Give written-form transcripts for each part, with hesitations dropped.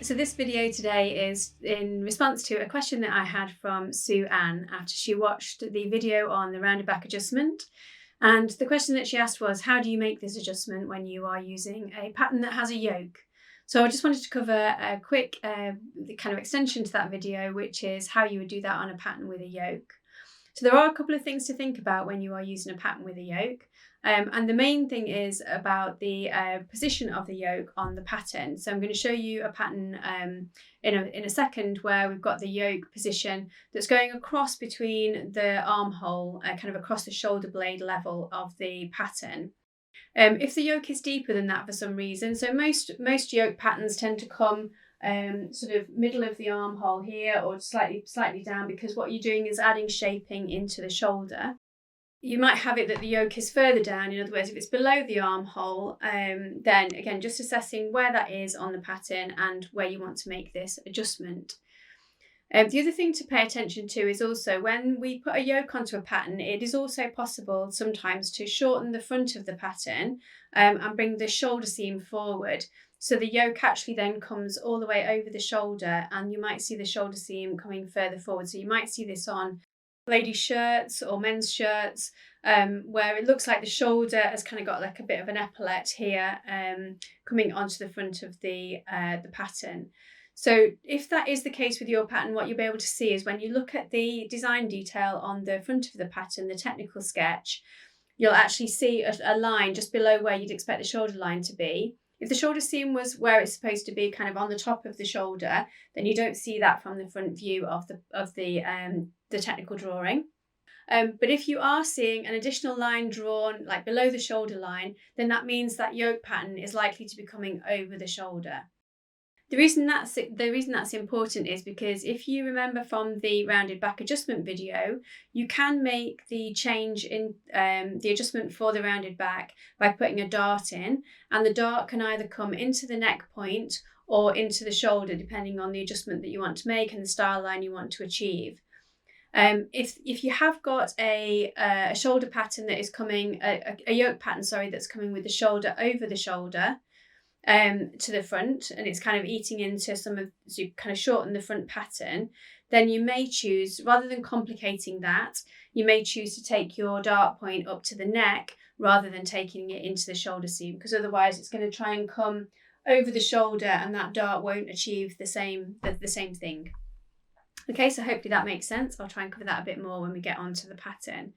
So this video today is in response to a question that I had from Sue Ann after she watched the video on the rounded back adjustment. And the question that she asked was, how do you make this adjustment when you are using a pattern that has a yoke? So I just wanted to cover a quick kind of extension to that video, which is how you would do that on a pattern with a yoke. So there are a couple of things to think about when you are using a pattern with a yoke. And the main thing is about the position of the yoke on the pattern. So I'm going to show you a pattern in a second where we've got the yoke position that's going across between the armhole, kind of across the shoulder blade level of the pattern. If the yoke is deeper than that for some reason, so most yoke patterns tend to come sort of middle of the armhole here or slightly down, because what you're doing is adding shaping into the shoulder. You might have it that the yoke is further down. In other words, if it's below the armhole, then again, just assessing where that is on the pattern and where you want to make this adjustment. The other thing to pay attention to is also when we put a yoke onto a pattern, it is also possible sometimes to shorten the front of the pattern and bring the shoulder seam forward. So the yoke actually then comes all the way over the shoulder, and you might see the shoulder seam coming further forward. So you might see this on ladies' shirts or men's shirts, where it looks like the shoulder has kind of got like a bit of an epaulette here coming onto the front of the pattern. So if that is the case with your pattern, what you'll be able to see is when you look at the design detail on the front of the pattern, the technical sketch, you'll actually see a line just below where you'd expect the shoulder line to be. If the shoulder seam was where it's supposed to be, kind of on the top of the shoulder, then you don't see that from the front view of the technical drawing. But if you are seeing an additional line drawn like below the shoulder line, then that means that yoke pattern is likely to be coming over the shoulder. The reason that's important is because if you remember from the rounded back adjustment video, you can make the change in the adjustment for the rounded back by putting a dart in, and the dart can either come into the neck point or into the shoulder, depending on the adjustment that you want to make and the style line you want to achieve. If you have got a shoulder pattern that is coming, a yoke pattern, that's coming with the shoulder over the shoulder, to the front, and it's kind of eating into so you kind of shorten the front pattern, then you may choose, rather than complicating that, you may choose to take your dart point up to the neck rather than taking it into the shoulder seam, because otherwise it's going to try and come over the shoulder and that dart won't achieve the same thing. Okay, so hopefully that makes sense. I'll try and cover that a bit more when we get onto the pattern.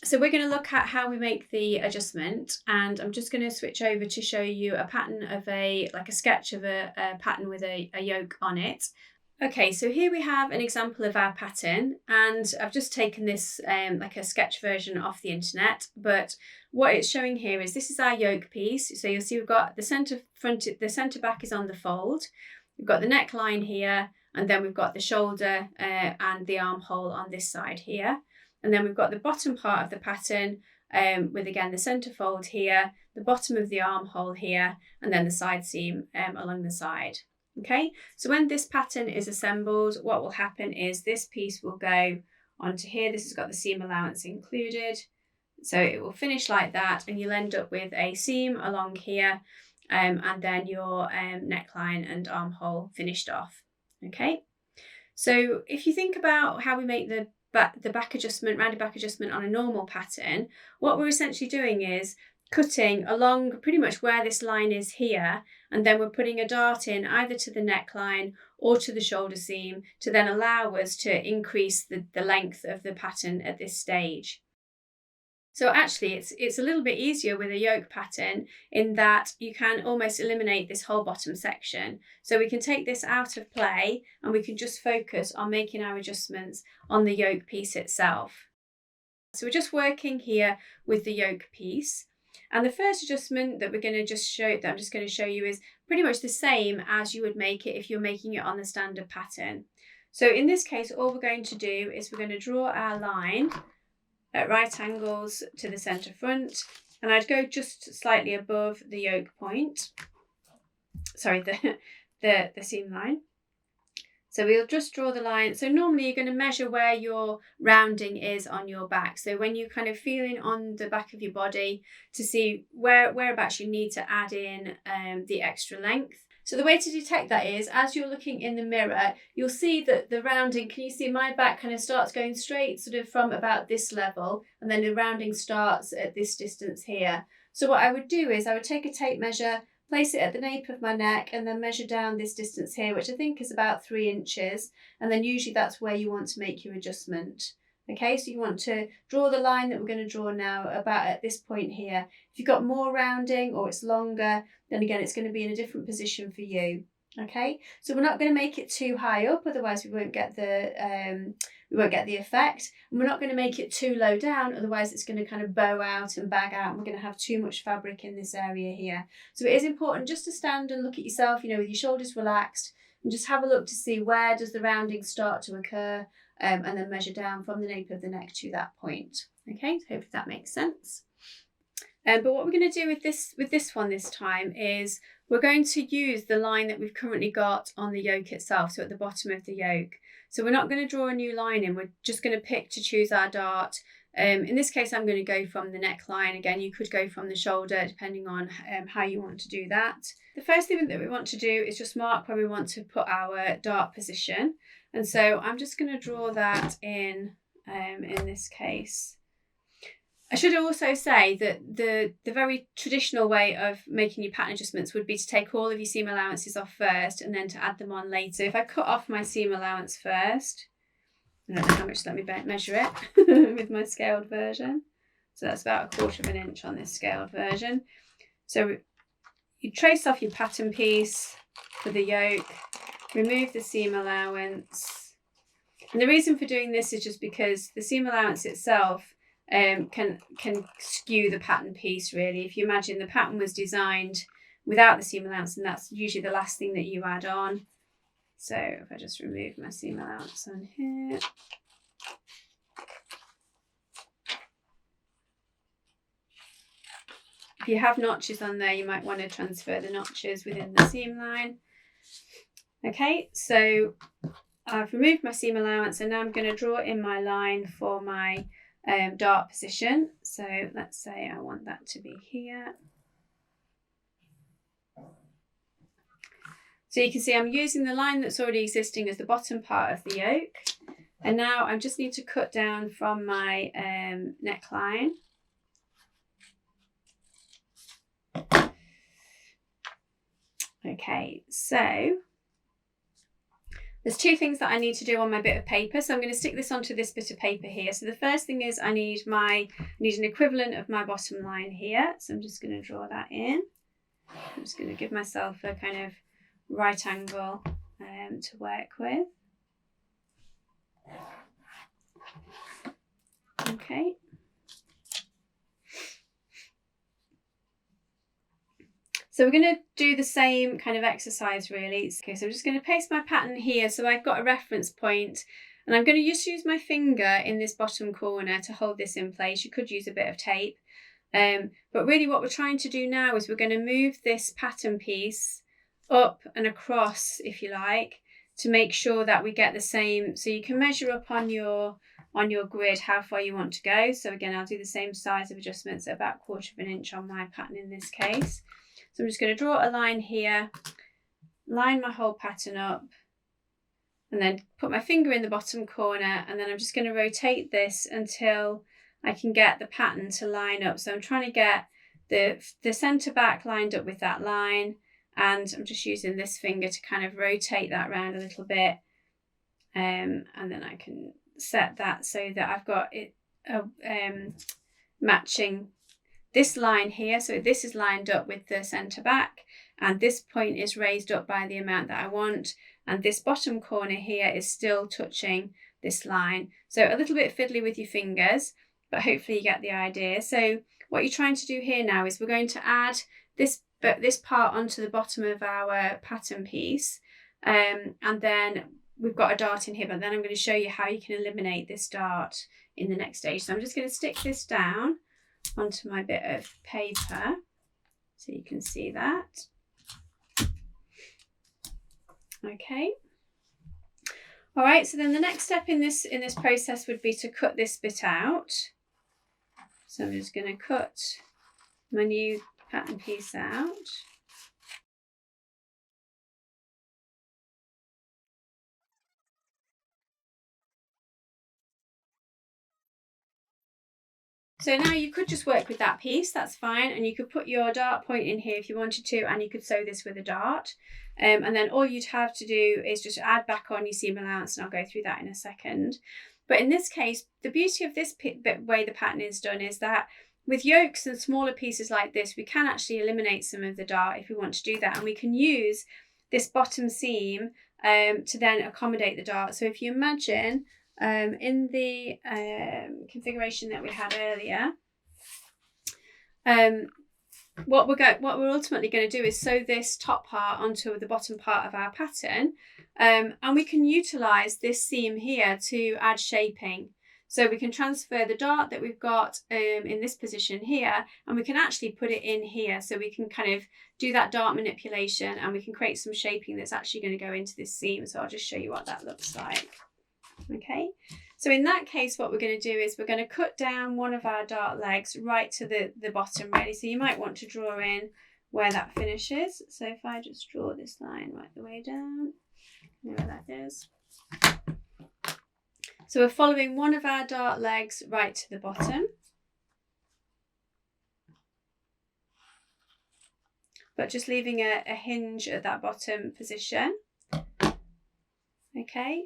So we're going to look at how we make the adjustment, and I'm just going to switch over to show you a pattern of a sketch of a pattern with a yoke on it. Okay, so here we have an example of our pattern, and I've just taken this like a sketch version off the internet, but what it's showing here is this is our yoke piece. So you'll see we've got the centre back is on the fold, we've got the neckline here, and then we've got the shoulder and the armhole on this side here. And then we've got the bottom part of the pattern with, again, the centre fold here, the bottom of the armhole here, and then the side seam along the side. Okay, so when this pattern is assembled, what will happen is this piece will go onto here. This has got the seam allowance included. So it will finish like that, and you'll end up with a seam along here, and then your neckline and armhole finished off. Okay, so if you think about how we make the back adjustment, rounded back adjustment on a normal pattern, what we're essentially doing is cutting along pretty much where this line is here, and then we're putting a dart in either to the neckline or to the shoulder seam to then allow us to increase the length of the pattern at this stage. So actually it's a little bit easier with a yoke pattern in that you can almost eliminate this whole bottom section. So we can take this out of play and we can just focus on making our adjustments on the yoke piece itself. So we're just working here with the yoke piece. And the first adjustment that I'm just going to show you is pretty much the same as you would make it if you're making it on the standard pattern. So in this case, all we're going to do is we're going to draw our line at right angles to the centre front, and I'd go just slightly above the yoke point, the seam line. So we'll just draw the line. So normally you're going to measure where your rounding is on your back. So when you're kind of feeling on the back of your body to see whereabouts you need to add in the extra length, So the way to detect that is, as you're looking in the mirror, you'll see that the rounding, can you see my back kind of starts going straight sort of from about this level, and then the rounding starts at this distance here. So what I would do is I would take a tape measure, place it at the nape of my neck, and then measure down this distance here, which I think is about 3 inches. And then usually that's where you want to make your adjustment. Okay, so you want to draw the line that we're going to draw now about at this point here. If you've got more rounding or it's longer, then again, it's going to be in a different position for you. Okay, so we're not going to make it too high up, otherwise we won't get the effect. And we're not going to make it too low down, otherwise it's going to kind of bow out and bag out, and we're going to have too much fabric in this area here. So it is important just to stand and look at yourself, with your shoulders relaxed, and just have a look to see where does the rounding start to occur. And then measure down from the nape of the neck to that point. Okay, so hopefully that makes sense. But what we're going to do with this one this time is we're going to use the line that we've currently got on the yoke itself, so at the bottom of the yoke. So we're not going to draw a new line in, we're just going to pick to choose our dart. In this case, I'm going to go from the neckline. Again, you could go from the shoulder, depending on how you want to do that. The first thing that we want to do is just mark where we want to put our dart position. And so I'm just going to draw that in this case. I should also say that the very traditional way of making your pattern adjustments would be to take all of your seam allowances off first and then to add them on later. So if I cut off my seam allowance first, I don't know how much, let me measure it with my scaled version. So that's about 1/4 of an inch on this scaled version. So you trace off your pattern piece for the yoke, remove the seam allowance. And the reason for doing this is just because the seam allowance itself can skew the pattern piece really. If you imagine the pattern was designed without the seam allowance, and that's usually the last thing that you add on. So if I just remove my seam allowance on here. If you have notches on there, you might want to transfer the notches within the seam line. Okay, so I've removed my seam allowance and now I'm going to draw in my line for my dart position. So let's say I want that to be here. So you can see I'm using the line that's already existing as the bottom part of the yoke. And now I just need to cut down from my neckline. Okay, so there's 2 things that I need to do on my bit of paper. So I'm going to stick this onto this bit of paper here. So the first thing is I need an equivalent of my bottom line here. So I'm just going to draw that in. I'm just going to give myself a kind of right angle to work with. Okay. So we're going to do the same kind of exercise really. Okay, so I'm just going to paste my pattern here. So I've got a reference point and I'm going to just use my finger in this bottom corner to hold this in place. You could use a bit of tape. But really what we're trying to do now is we're going to move this pattern piece up and across, if you like, to make sure that we get the same. So you can measure up on your grid how far you want to go. So again, I'll do the same size of adjustments at about 1/4 of an inch on my pattern in this case. So I'm just going to draw a line here, line my whole pattern up, and then put my finger in the bottom corner, and then I'm just going to rotate this until I can get the pattern to line up. So I'm trying to get the centre back lined up with that line, and I'm just using this finger to kind of rotate that round a little bit, and then I can set that so that I've got it matching this line here. So this is lined up with the centre back, and this point is raised up by the amount that I want, and this bottom corner here is still touching this line. So a little bit fiddly with your fingers, but hopefully you get the idea. So what you're trying to do here now is we're going to add this part onto the bottom of our pattern piece, and then we've got a dart in here, but then I'm going to show you how you can eliminate this dart in the next stage. So I'm just going to stick this down onto my bit of paper so you can see that. Okay. All right, so then the next step in this process would be to cut this bit out. So I'm just going to cut my new pattern piece out. So now you could just work with that piece, that's fine, and you could put your dart point in here if you wanted to, and you could sew this with a dart. And then all you'd have to do is just add back on your seam allowance, and I'll go through that in a second. But in this case, the beauty of this way the pattern is done is that with yokes and smaller pieces like this, we can actually eliminate some of the dart if we want to do that, and we can use this bottom seam to then accommodate the dart. So if you imagine in the configuration that we had earlier, what we're ultimately going to do is sew this top part onto the bottom part of our pattern, and we can utilize this seam here to add shaping. So we can transfer the dart that we've got in this position here, and we can actually put it in here, so we can kind of do that dart manipulation, and we can create some shaping that's actually going to go into this seam. So I'll just show you what that looks like. Okay, so in that case, what we're going to do is we're going to cut down one of our dart legs right to the bottom really. So you might want to draw in where that finishes. So if I just draw this line right the way down, you know where that is. So we're following one of our dart legs right to the bottom, but just leaving a hinge at that bottom position. Okay.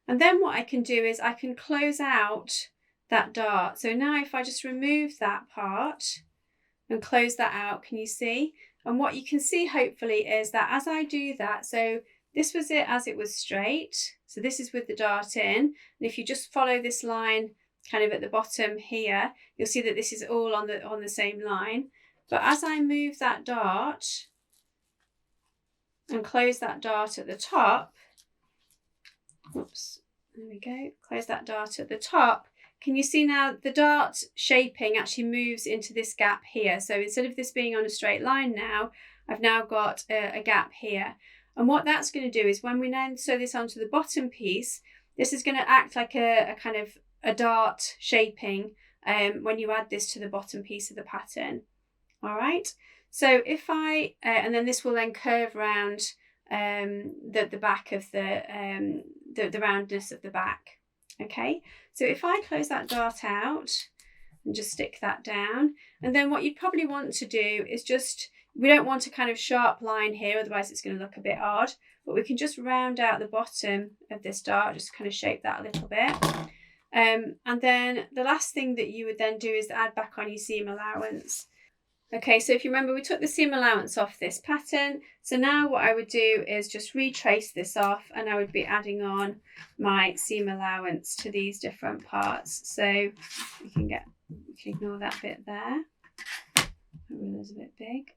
And then what I can do is I can close out that dart. So now if I just remove that part and close that out, can you see? And what you can see hopefully is that as I do that, so this was it as it was straight. So this is with the dart in. And if you just follow this line kind of at the bottom here, you'll see that this is all on the same line. But as I move that dart and close that dart at the top, oops, there we go, close that dart at the top. Can you see now the dart shaping actually moves into this gap here? So instead of this being on a straight line now, I've now got a gap here. And what that's going to do is when we then sew this onto the bottom piece, this is going to act like a kind of a dart shaping when you add this to the bottom piece of the pattern. All right, so if I, and then this will then curve around the back of the roundness of the back. Okay, so if I close that dart out and just stick that down, and then what you'd probably want to do is just, we don't want a kind of sharp line here, otherwise it's going to look a bit odd, but we can just round out the bottom of this dart, just kind of shape that a little bit. And then the last thing that you would then do is add back on your seam allowance. Okay, so if you remember, we took the seam allowance off this pattern. So now what I would do is just retrace this off, and I would be adding on my seam allowance to these different parts. So you can ignore that bit there. That ruler's a bit big.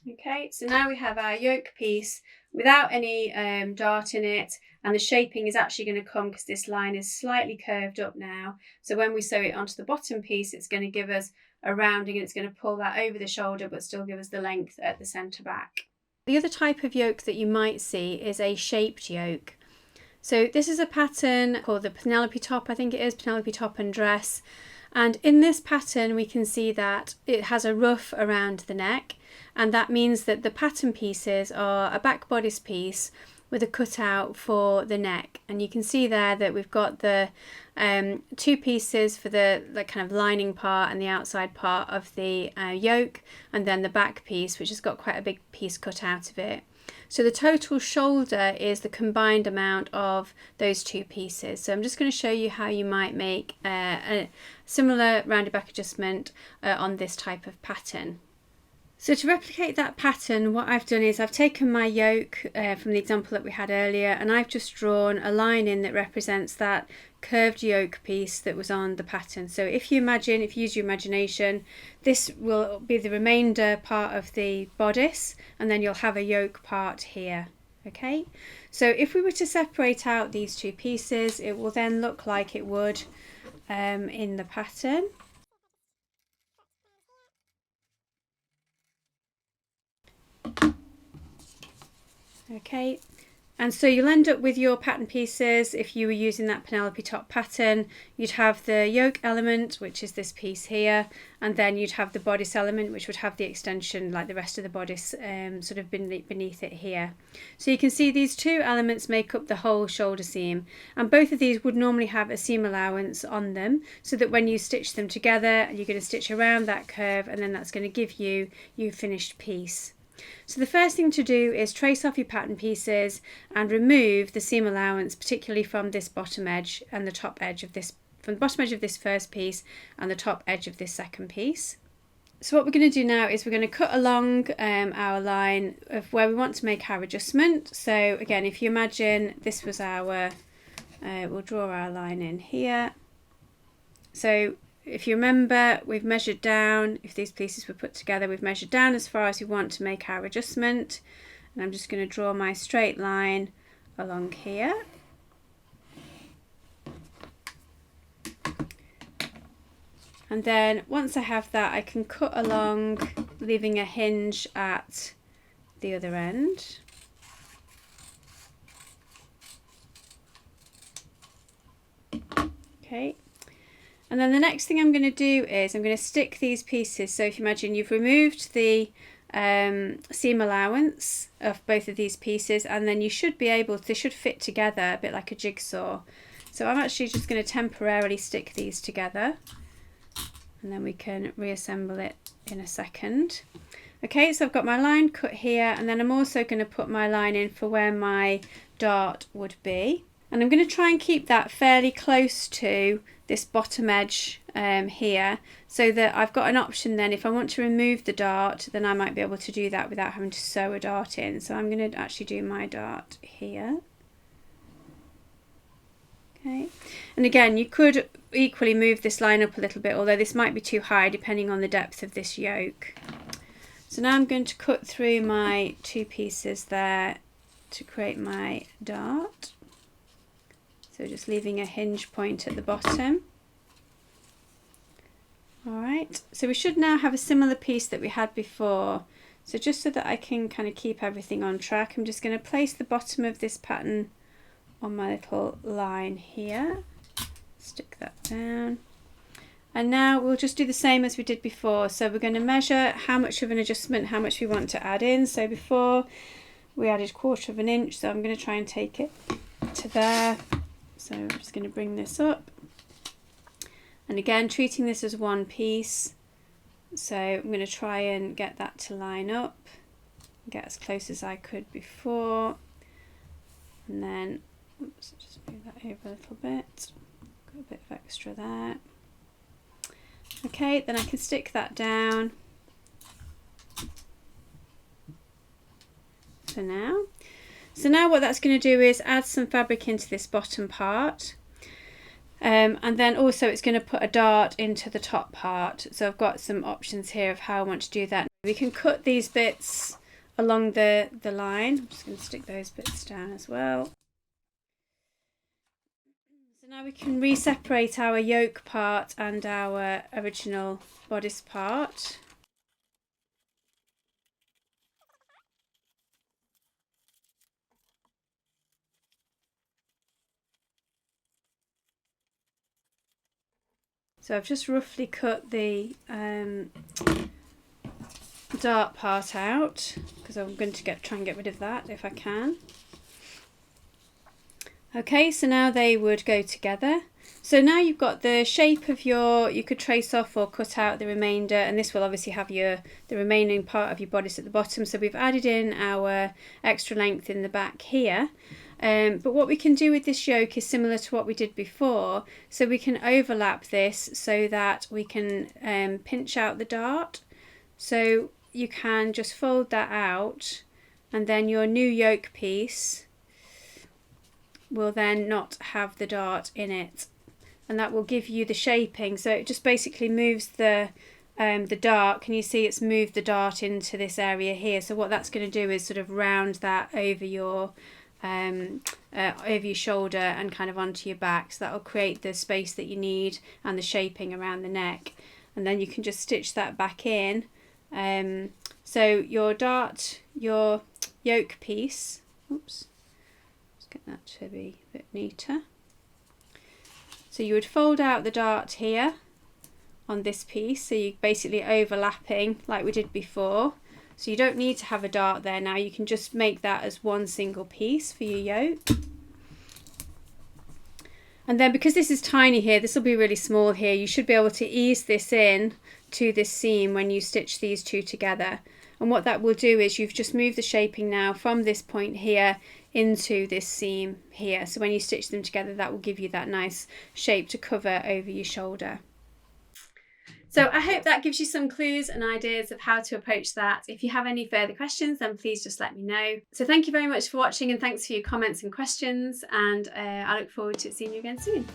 Okay, so now we have our yoke piece without any dart in it, and the shaping is actually going to come because this line is slightly curved up now. So when we sew it onto the bottom piece, it's going to give us a rounding, and it's going to pull that over the shoulder but still give us the length at the centre back. The other type of yoke that you might see is a shaped yoke. So this is a pattern called the Penelope top, I think it is, Penelope top and dress. And in this pattern we can see that it has a ruff around the neck, and that means that the pattern pieces are a back bodice piece with a cutout for the neck. And you can see there that we've got the two pieces for the kind of lining part and the outside part of the yoke, and then the back piece which has got quite a big piece cut out of it. So the total shoulder is the combined amount of those two pieces. So I'm just going to show you how you might make a similar rounded back adjustment on this type of pattern. So to replicate that pattern, what I've done is I've taken my yoke from the example that we had earlier, and I've just drawn a line in that represents that curved yoke piece that was on the pattern. So if you use your imagination, this will be the remainder part of the bodice, and then you'll have a yoke part here. Okay, so if we were to separate out these two pieces, it will then look like it would in the pattern. Okay, And so you'll end up with your pattern pieces. If you were using that Penelope top pattern, you'd have the yoke element, which is this piece here, and then you'd have the bodice element, which would have the extension like the rest of the bodice sort of beneath it here. So you can see these two elements make up the whole shoulder seam, and both of these would normally have a seam allowance on them, so that when you stitch them together, you're going to stitch around that curve, and then that's going to give you your finished piece. So the first thing to do is trace off your pattern pieces and remove the seam allowance, particularly from this bottom edge and the top edge of this, from the bottom edge of this first piece and the top edge of this second piece. So what we're going to do now is we're going to cut along our line of where we want to make our adjustment. So again, if you imagine this was our, we'll draw our line in here. So if you remember, we've measured down, if these pieces were put together, we've measured down as far as we want to make our adjustment. And I'm just going to draw my straight line along here. And then once I have that, I can cut along, leaving a hinge at the other end. Okay. And then the next thing I'm going to do is I'm going to stick these pieces. So if you imagine you've removed the seam allowance of both of these pieces, and then you should be able to, they should fit together a bit like a jigsaw. So I'm actually just going to temporarily stick these together, and then we can reassemble it in a second. Okay, so I've got my line cut here, and then I'm also going to put my line in for where my dart would be. And I'm going to try and keep that fairly close to this bottom edge here, so that I've got an option then if I want to remove the dart, then I might be able to do that without having to sew a dart in. So I'm going to actually do my dart here. Okay, and again you could equally move this line up a little bit, although this might be too high depending on the depth of this yoke. So now I'm going to cut through my two pieces there to create my dart. So just leaving a hinge point at the bottom. Alright, so we should now have a similar piece that we had before. So just so that I can kind of keep everything on track, I'm just going to place the bottom of this pattern on my little line here. Stick that down. And now we'll just do the same as we did before. So we're going to measure how much of an adjustment, how much we want to add in. So before we added 1/4 of an inch, so I'm going to try and take it to there. So I'm just going to bring this up, and again treating this as one piece. So I'm going to try and get that to line up, get as close as I could before, and then oops, just move that over a little bit, got a bit of extra there. Okay, then I can stick that down for now. So now what that's going to do is add some fabric into this bottom part, and then also it's going to put a dart into the top part. So I've got some options here of how I want to do that. We can cut these bits along the line. I'm just going to stick those bits down as well. So now we can re-separate our yoke part and our original bodice part. So I've just roughly cut the dart part out, because I'm going to try and get rid of that if I can. Okay, so now they would go together. So now you've got the shape of your, you could trace off or cut out the remainder, and this will obviously have the remaining part of your bodice at the bottom. So we've added in our extra length in the back here. But what we can do with this yoke is similar to what we did before. So we can overlap this so that we can pinch out the dart. So you can just fold that out, and then your new yoke piece will then not have the dart in it, and that will give you the shaping. So it just basically moves the dart. Can you see it's moved the dart into this area here? So what that's going to do is sort of round that over your shoulder and kind of onto your back, so that will create the space that you need and the shaping around the neck, and then you can just stitch that back in. So your yoke piece, oops, get that to be a bit neater. So you would fold out the dart here on this piece, so you're basically overlapping like we did before. So you don't need to have a dart there now, you can just make that as one single piece for your yoke. And then because this is tiny here, this will be really small here, you should be able to ease this in to this seam when you stitch these two together. And what that will do is you've just moved the shaping now from this point here into this seam here. So when you stitch them together, that will give you that nice shape to cover over your shoulder. So I hope that gives you some clues and ideas of how to approach that. If you have any further questions, then please just let me know. So thank you very much for watching, and thanks for your comments and questions, and I look forward to seeing you again soon.